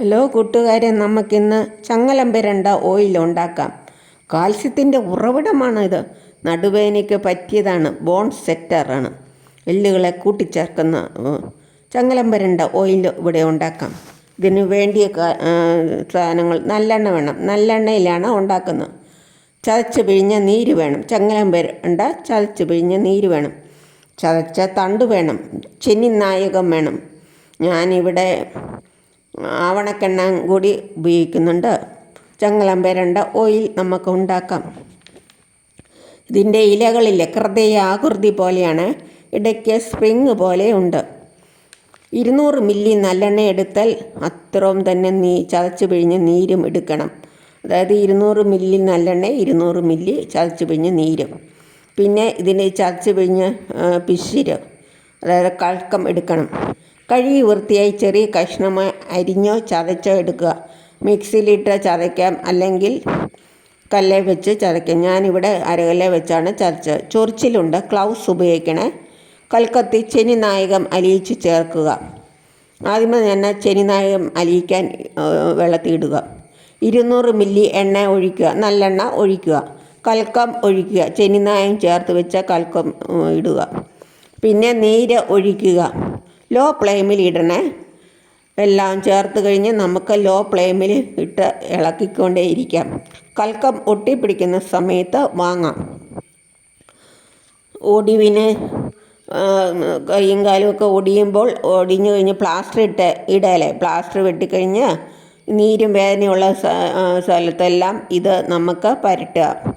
Hello കൂട്ടുകാരെ, നമുക്കിന്ന് ചങ്ങലം പുരണ്ട oil ഉണ്ടാക്കാം. കാൽസ്യത്തിൻ്റെ ഉറവിടമാണ് ഇത്. നടുവേദനയ്ക്ക് പറ്റിയതാണ്. ബോൺ സെറ്ററാണ്. എല്ലുകളെ കൂട്ടിച്ചേർക്കുന്ന ചങ്ങലം പുരണ്ട ഓയിൽ ഇവിടെ ഉണ്ടാക്കാം. ഇതിന് വേണ്ടിയ സാധനങ്ങൾ: നല്ലെണ്ണ വേണം. നല്ലെണ്ണയിലാണ് ഉണ്ടാക്കുന്നത്. ചതച്ച് പിഴിഞ്ഞ നീര് വേണം. ചങ്ങലം പുരണ്ട ചതച്ച് പിഴിഞ്ഞ നീര് വേണം. ചതച്ച തണ്ട് വേണം. ചെന്നിനായകം വേണം. ഞാനിവിടെ ആവണക്കെണ്ണ കൂടി ഉപയോഗിക്കുന്നുണ്ട്. ചങ്ങലം പുരണ്ട ഓയിൽ നമുക്ക് ഉണ്ടാക്കാം. ഇതിൻ്റെ ഇലകളിലെ ഹൃദയ ആകൃതി പോലെയാണ്. ഇടയ്ക്ക് സ്പ്രിങ് പോലെ ഉണ്ട്. 200 മില്ലി നല്ലെണ്ണ എടുത്താൽ അത്രയും തന്നെ ചതച്ച് പിഴിഞ്ഞ നീരും എടുക്കണം. അതായത് 200 മില്ലി നല്ലെണ്ണ, 200 മില്ലി ചതച്ച് പിഴിഞ്ഞ നീരും. പിന്നെ ഇതിന് ചതച്ച് പിഴിഞ്ഞ പിശിര്, അതായത് കൽക്കം എടുക്കണം. കഴുകി വൃത്തിയായി ചെറിയ കഷ്ണമായി അരിഞ്ഞോ ചതച്ചോ എടുക്കുക. മിക്സിയിലിട്ട് ചതയ്ക്കാം, അല്ലെങ്കിൽ കല്ലിൽ വെച്ച് ചതയ്ക്കാം. ഞാനിവിടെ അരകല്ലിൽ വെച്ചാണ് ചതച്ചത്. ചൊറിച്ചിലുണ്ട്, ഗ്ലൗസ് ഉപയോഗിക്കണേ. കൽക്കത്തി ചെന്നിനായകം അലിയിച്ച് ചേർക്കുക. ആദ്യമേ തന്നെ ചെന്നിനായകം അലിയിക്കാൻ വെള്ളത്തിയിടുക. 200 മില്ലി എണ്ണ ഒഴിക്കുക. നല്ലെണ്ണ ഒഴിക്കുക. കൽക്കം ഒഴിക്കുക. ചെന്നിനായകം ചേർത്ത് വെച്ച കൽക്കം ഇടുക. പിന്നെ നീര് ഒഴിക്കുക. ലോ ഫ്ലെയിമിൽ ഇടണേ. എല്ലാം ചേർത്ത് കഴിഞ്ഞ് നമുക്ക് ലോ ഫ്ലെയിമിൽ ഇട്ട് ഇളക്കിക്കൊണ്ടേയിരിക്കാം. കൽക്കം ഒട്ടിപ്പിടിക്കുന്ന സമയത്ത് വാങ്ങാം. ഒടിവിന് കൈയും കാലും ഒക്കെ ഒടിയുമ്പോൾ, ഒടിഞ്ഞു കഴിഞ്ഞ് പ്ലാസ്റ്റർ ഇടലേ. പ്ലാസ്റ്റർ വെട്ടിക്കഴിഞ്ഞ് നീരും വേദനയുള്ള സ്ഥലത്തെല്ലാം ഇത് നമുക്ക് പുരട്ടുക.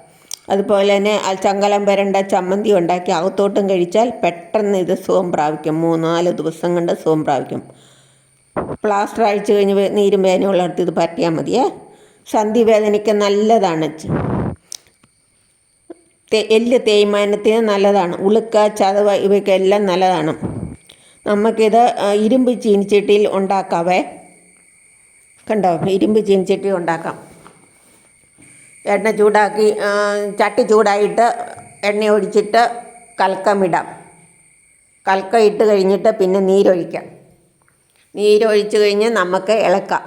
അതുപോലെ തന്നെ ചങ്ങലം പുരണ്ട ചമ്മന്തി ഉണ്ടാക്കി അകത്തോട്ടും കഴിച്ചാൽ പെട്ടെന്ന് ഇത് സുഖം പ്രാപിക്കും. 3-4 ദിവസം കൊണ്ട് സുഖം പ്രാപിക്കും. പ്ലാസ്റ്റർ അഴിച്ചു കഴിഞ്ഞ് നീരും വേദനയുള്ളിടത്ത് ഇത് പറ്റിയാൽ മതിയേ. സന്ധിവേദനയ്ക്ക് നല്ലതാണ്. എല്ല് തേയ്മാനത്തിന് നല്ലതാണ്. ഉളുക്ക, ചതവ് ഇവയ്ക്കെല്ലാം നല്ലതാണ്. നമുക്കിത് ഇരുമ്പ് ചീനിച്ചട്ടിയിൽ ഉണ്ടാക്കാവേ. കണ്ടോ, ഇരുമ്പ് ചീനിച്ചട്ടി ഉണ്ടാക്കാം. എണ്ണ ചൂടാക്കി, ചട്ടി ചൂടായിട്ട് എണ്ണ ഒഴിച്ചിട്ട് കൽക്കമിടാം. കൽക്കം ഇട്ട് കഴിഞ്ഞിട്ട് പിന്നെ നീരൊഴിക്കാം. നീരൊഴിച്ച് കഴിഞ്ഞ് നമുക്ക് ഇളക്കാം.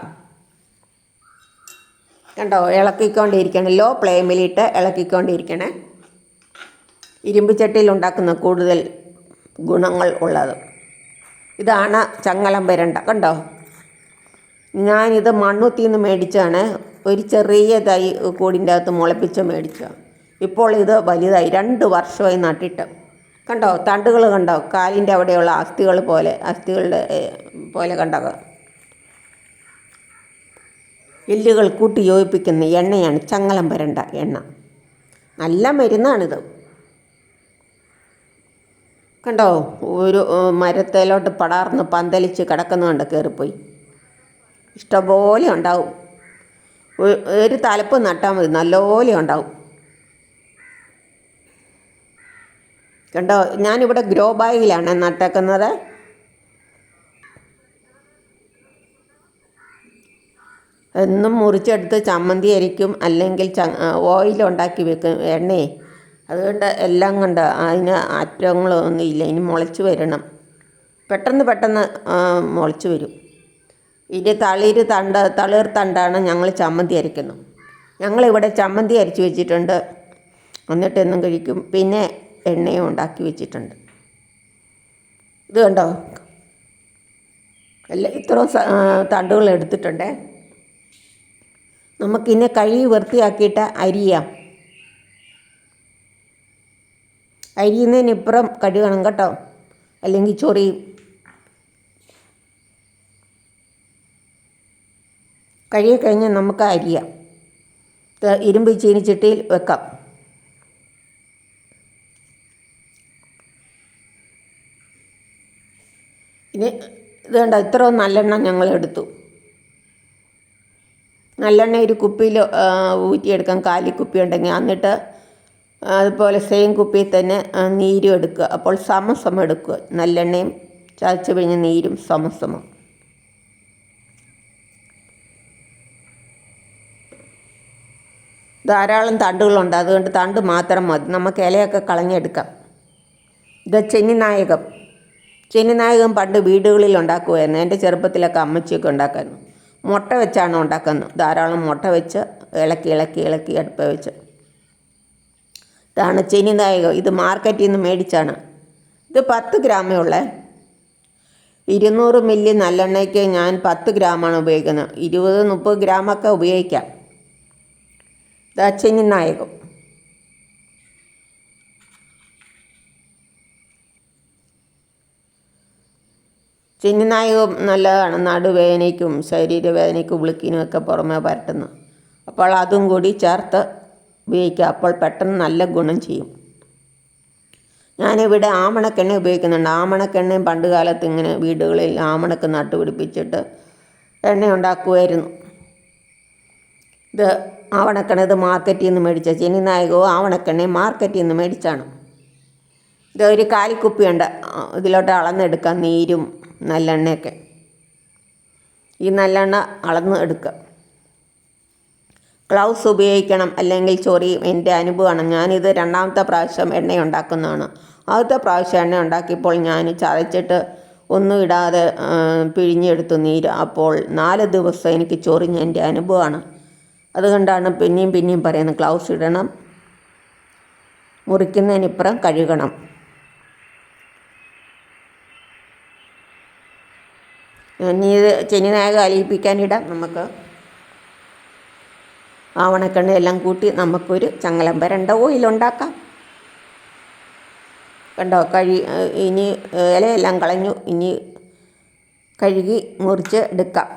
കണ്ടോ, ഇളക്കിക്കൊണ്ടിരിക്കണം. ലോ ഫ്ലെയിമിലിട്ട് ഇളക്കിക്കൊണ്ടിരിക്കണേ. ഇരുമ്പ് ചട്ടിയിൽ ഉണ്ടാക്കുന്ന കൂടുതൽ ഗുണങ്ങൾ ഉള്ളത്. ഇതാണ് ചങ്ങലം പുരണ്ട. കണ്ടോ, ഞാനിത് മണ്ണുത്തിന്ന് മേടിച്ചാണ്. ഒരു ചെറിയ തൈ കൂടിൻ്റെ അകത്ത് മുളപ്പിച്ച് മേടിച്ചതാണ്. ഇപ്പോൾ ഇത് വലുതായി. 2 വർഷമായി നട്ടിട്ട്. കണ്ടോ, തണ്ടുകൾ കണ്ടോ, കാലിൻ്റെ അവിടെയുള്ള അസ്ഥികളുടെ പോലെ കണ്ടോ. എല്ലുകൾ കൂട്ടി യോജിപ്പിക്കുന്ന എണ്ണയാണ് ചങ്ങലം പുരണ്ട എണ്ണ. നല്ല മരുന്നാണിത്. കണ്ടോ, ഒരു മരത്തേലോട്ട് പടർന്ന് പന്തലിച്ച് കിടക്കുന്നുണ്ട്. കയറിപ്പോയി ഇഷ്ടംപോലെ ഉണ്ടാവും. ഒരു തലപ്പ് നട്ടാൽ മതി, നല്ലപോലെ ഉണ്ടാവും. കണ്ടോ, ഞാനിവിടെ ഗ്രോ ബാഗിലാണ് നട്ടേക്കുന്നത്. എന്നും മുറിച്ചെടുത്ത് ചമ്മന്തി അരിക്കും, അല്ലെങ്കിൽ ഓയിലുണ്ടാക്കി വെക്കും. എണ്ണയെ അതുകൊണ്ട് എല്ലാം കൊണ്ട് അതിന് അറ്റങ്ങളൊന്നും ഇല്ല. ഇനി മുളച്ച് വരണം. പെട്ടെന്ന് മുളച്ച് വരും. ഇത് തളിർ തണ്ടാണ് ഞങ്ങൾ ചമ്മന്തി അരയ്ക്കുന്നത്. ഞങ്ങളിവിടെ ചമ്മന്തി അരച്ച് വെച്ചിട്ടുണ്ട്. എന്നിട്ട് എന്നും കഴിക്കും. പിന്നെ എണ്ണയും ഉണ്ടാക്കി വെച്ചിട്ടുണ്ട്. ഇത് കണ്ടോ, ഇത്രയും തണ്ടുകൾ എടുത്തിട്ടുണ്ട്. നമുക്കിന്നെ കഴുകി വൃത്തിയാക്കിയിട്ട് അരിയാം. അരിയുന്നതിനിപ്പുറം കഴുകണം കേട്ടോ, അല്ലെങ്കിൽ ചൊറിയും. കഴുകി കഴിഞ്ഞ് നമുക്ക് അരിയാം. ഇരുമ്പ് ചീനിച്ചട്ടിയിൽ വെക്കാം. ഇനി ഇത് കണ്ടോ, ഇത്രയും നല്ലെണ്ണ ഞങ്ങൾ എടുത്തു. നല്ലെണ്ണ ഒരു കുപ്പിയിൽ ഊറ്റിയെടുക്കാം. കാലിക്കുപ്പി ഉണ്ടെങ്കിൽ. എന്നിട്ട് അതുപോലെ സെയിം കുപ്പിയിൽ തന്നെ നീരും എടുക്കുക. അപ്പോൾ സമം എടുക്കുക. നല്ലെണ്ണയും ചതച്ച് പിഴിഞ്ഞ നീരും സമം. ധാരാളം തണ്ടുകളുണ്ട്, അതുകൊണ്ട് തണ്ട് മാത്രം മതി. നമുക്ക് ഇലയൊക്കെ കളഞ്ഞെടുക്കാം. ഇത് ചെന്നിനായകം പണ്ട് വീടുകളിൽ ഉണ്ടാക്കുമായിരുന്നു. എൻ്റെ ചെറുപ്പത്തിലൊക്കെ അമ്മച്ചിയൊക്കെ ഉണ്ടാക്കായിരുന്നു. മുട്ട വെച്ചാണ് ഉണ്ടാക്കുന്നത്. ധാരാളം മുട്ട വെച്ച് ഇളക്കി ഇളക്കി ഇളക്കി അടുപ്പ വെച്ച്. ഇതാണ് ചെനിനായകം. ഇത് മാർക്കറ്റിൽ നിന്ന് മേടിച്ചാണ്. ഇത് 10 ഗ്രാമേ ഉള്ളേ. 200 മില്ലി നല്ലെണ്ണയ്ക്ക് ഞാൻ 10 ഗ്രാമാണ് ഉപയോഗിക്കുന്നത്. 20-30 ഗ്രാമൊക്കെ ഉപയോഗിക്കാം. ഇതാ ചെനിനായകം. ചെനിനായകം നല്ലതാണ്. നടുവേദനയ്ക്കും ശരീരവേദനയ്ക്കും ഉളുക്കിനും ഒക്കെ പുറമെ പരട്ടുന്നു. അപ്പോൾ അതും കൂടി ചേർത്ത് ഉപയോഗിക്കുക. അപ്പോൾ പെട്ടെന്ന് നല്ല ഗുണം ചെയ്യും. ഞാനിവിടെ ആമണക്കെണ്ണ ഉപയോഗിക്കുന്നുണ്ട്. ആമണക്കെണ്ണയും പണ്ട് കാലത്ത് ഇങ്ങനെ വീടുകളിൽ ആമണക്ക് നട്ടുപിടിപ്പിച്ചിട്ട് എണ്ണ ഉണ്ടാക്കുമായിരുന്നു. ഇത് ആവണക്കെണ്ണ. ഇത് മാർക്കറ്റിൽ നിന്ന് മേടിച്ച ചെനിനായകവും ആവണക്കെണ്ണയും മാർക്കറ്റിൽ നിന്ന് മേടിച്ചാണ്. ഇത് ഒരു കാലിക്കുപ്പിയുണ്ട്. ഇതിലോട്ട് അളന്നെടുക്കാം നീരും നല്ലെണ്ണയൊക്കെ. ഈ നല്ലെണ്ണ അളന്ന് എടുക്കുക. ഗ്ലൗസ് ഉപയോഗിക്കണം, അല്ലെങ്കിൽ ചൊറിയും. എൻ്റെ അനുഭവമാണ്. ഞാനിത് 2ാമത്തെ പ്രാവശ്യം എണ്ണ ഉണ്ടാക്കുന്നതാണ്. ആദ്യത്തെ പ്രാവശ്യം എണ്ണ ഉണ്ടാക്കിയപ്പോൾ ഞാൻ ചതച്ചിട്ട് ഒന്നും ഇടാതെ പിഴിഞ്ഞെടുത്തു നീര്. അപ്പോൾ 4 ദിവസം എനിക്ക് ചൊറിഞ്ഞ എൻ്റെ അനുഭവമാണ്. അതുകൊണ്ടാണ് പിന്നെയും പിന്നെയും പറയുന്നത്, ഗ്ലൗസ് ഇടണം, മുറിക്കുന്നതിനിപ്പുറം കഴുകണം. ഇനി ഇത് ചെനിനായകം അലിയിപ്പിക്കാനിടാം. നമുക്ക് ആവണക്കെണ്ണ എല്ലാം കൂട്ടി നമുക്കൊരു ചങ്ങലം വരണ്ട ഓയിലുണ്ടാക്കാം. കണ്ടോ, ഇനി ഇലയെല്ലാം കളഞ്ഞു. ഇനി കഴുകി മുറിച്ച് എടുക്കാം.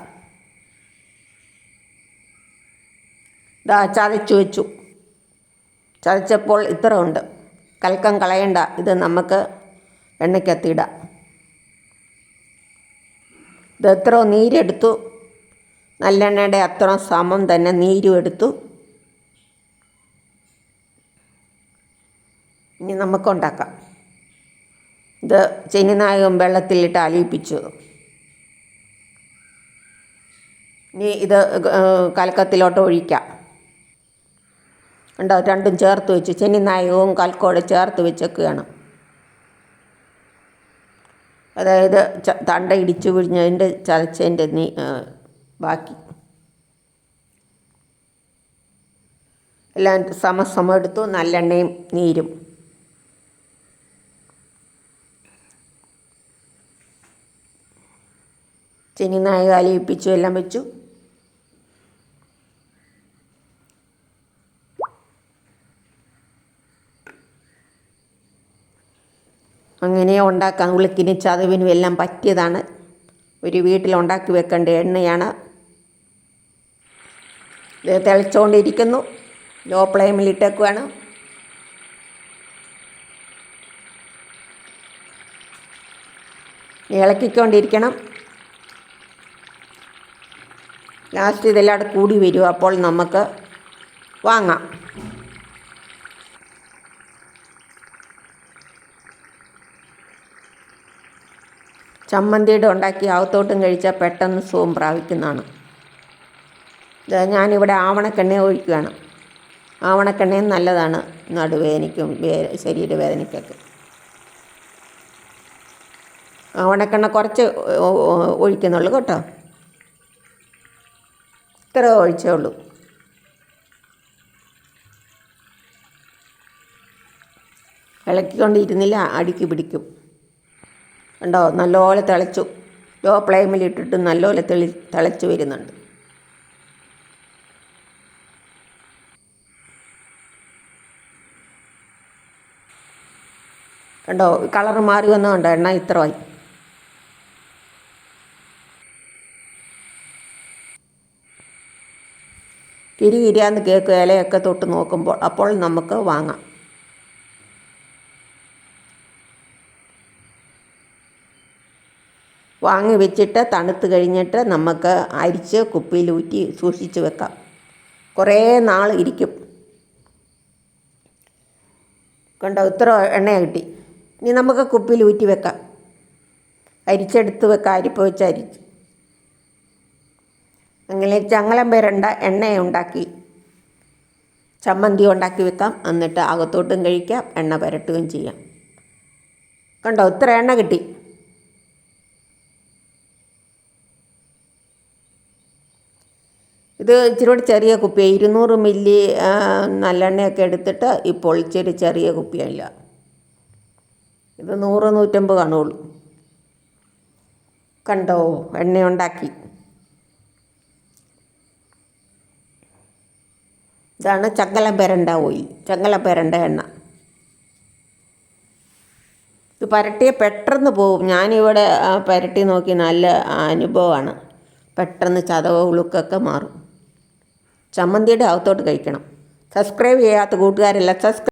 ഇതാ ചതച്ചു വെച്ചു. ചതച്ചപ്പോൾ ഇത്ര ഉണ്ട്. കൽക്കം കളയണ്ട. ഇത് നമുക്ക് എണ്ണയ്ക്കകത്തിടാം. ഇത് എത്ര നീരെടുത്തു, നല്ലെണ്ണയുടെ അത്ര സമം തന്നെ നീരും എടുത്തു. ഇനി നമുക്കുണ്ടാക്കാം. ഇത് ചെനിനായകം വെള്ളത്തിലിട്ട് അലിയിപ്പിച്ചു. ഇനി ഇത് കൽക്കത്തിലോട്ട് ഒഴിക്കാം. ഉണ്ടോ, രണ്ടും ചേർത്ത് വെച്ച് ചെനിനായകവും കൽക്കോടെ ചേർത്ത് വെച്ചൊക്കെയാണ്. അതായത് തണ്ട ഇടിച്ചു പിഴിഞ്ഞതിൻ്റെ ചതച്ചതിൻ്റെ ബാക്കി എല്ലാം സമം എടുത്തു. നല്ലെണ്ണയും നീരും. ചെനിനായകം അലിയിപ്പിച്ചു, എല്ലാം വെച്ചു. അങ്ങനെ ഉണ്ടാക്കാം. ഉളുക്കിനും ചതവിനും എല്ലാം പറ്റിയതാണ്. ഒരു വീട്ടിൽ ഉണ്ടാക്കി വെക്കേണ്ട എണ്ണയാണ്. ഇത് തിളച്ചുകൊണ്ടിരിക്കുന്നു. ലോ ഫ്ലെയിമിലിട്ടേക്കുവാണ്. ഇളക്കിക്കൊണ്ടിരിക്കണം. ലാസ്റ്റ് ഇതെല്ലാം കൂടി വരും. അപ്പോൾ നമുക്ക് വാങ്ങാം. ചമ്മന്തിയുടെ ഉണ്ടാക്കി അകത്തോട്ടും കഴിച്ചാൽ പെട്ടെന്ന് സുഖം പ്രാപിക്കുന്നതാണ്. ഞാനിവിടെ ആവണക്കെണ്ണ ഒഴിക്കുകയാണ്. ആവണക്കെണ്ണയും നല്ലതാണ് നടുവേദനയ്ക്കും ശരീരവേദനയ്ക്കൊക്കെ. ആവണക്കെണ്ണ കുറച്ച് ഒഴിക്കുന്നുള്ളൂ കേട്ടോ. ഇത്ര ഒഴിച്ചേ ഉള്ളൂ. ഇളക്കിക്കൊണ്ടിരുന്നില്ല, അടിക്ക് പിടിക്കും. കണ്ടോ, നല്ലപോലെ തിളച്ചു. ലോ ഫ്ലെയിമിലിട്ടിട്ട് നല്ലപോലെ തിളച്ച് വരുന്നുണ്ട്. കണ്ടോ, കളർ മാറി വന്നതുകൊണ്ട് എണ്ണ ഇത്രമായി. കിരിയാന്ന് കേക്ക് ഇലയൊക്കെ തൊട്ട് നോക്കുമ്പോൾ അപ്പോൾ നമുക്ക് വാങ്ങാം. വാങ്ങി വെച്ചിട്ട് തണുത്ത് കഴിഞ്ഞിട്ട് നമുക്ക് അരിച്ച് കുപ്പിയിലൂറ്റി സൂക്ഷിച്ച് വെക്കാം. കുറേ നാൾ ഇരിക്കും. കണ്ടോ, ഇത്ര എണ്ണ കിട്ടി. ഇനി നമുക്ക് കുപ്പിയിൽ ഊറ്റി വെക്കാം. അരിച്ചെടുത്ത് വെക്കാം. അരിപ്പ് വെച്ച് അരിച്ച് അങ്ങനെ ചങ്ങലം വരണ്ട എണ്ണ ഉണ്ടാക്കി ചമ്മന്തി ഉണ്ടാക്കി വെക്കാം. എന്നിട്ട് അകത്തോട്ടും കഴിക്കാം, എണ്ണ പുരട്ടുകയും ചെയ്യാം. കണ്ടോ, ഇത്ര എണ്ണ കിട്ടി. ഇത് ഇച്ചിരി കൂടി ചെറിയ കുപ്പിയാണ്. 200 മില്ലി നല്ലെണ്ണയൊക്കെ എടുത്തിട്ട് ഇപ്പോൾ ഇച്ചിരി ചെറിയ കുപ്പിയല്ല. ഇത് 100-150 കാണുള്ളൂ. കണ്ടോ, എണ്ണ ഉണ്ടാക്കി. ഇതാണ് ചങ്ങലം ഓയിൽ, ചങ്ങലം എണ്ണ. ഇത് പുരട്ടിയ പെട്ടെന്ന് പോവും. ഞാനിവിടെ പുരട്ടി നോക്കി, നല്ല അനുഭവമാണ്. പെട്ടെന്ന് ചതവ് ഉളുക്കൊക്കെ മാറും. ചമ്മന്തിയുടെ അകത്തോട്ട് കഴിക്കണം. സബ്സ്ക്രൈബ് ചെയ്യാത്ത കൂട്ടുകാരെല്ലാം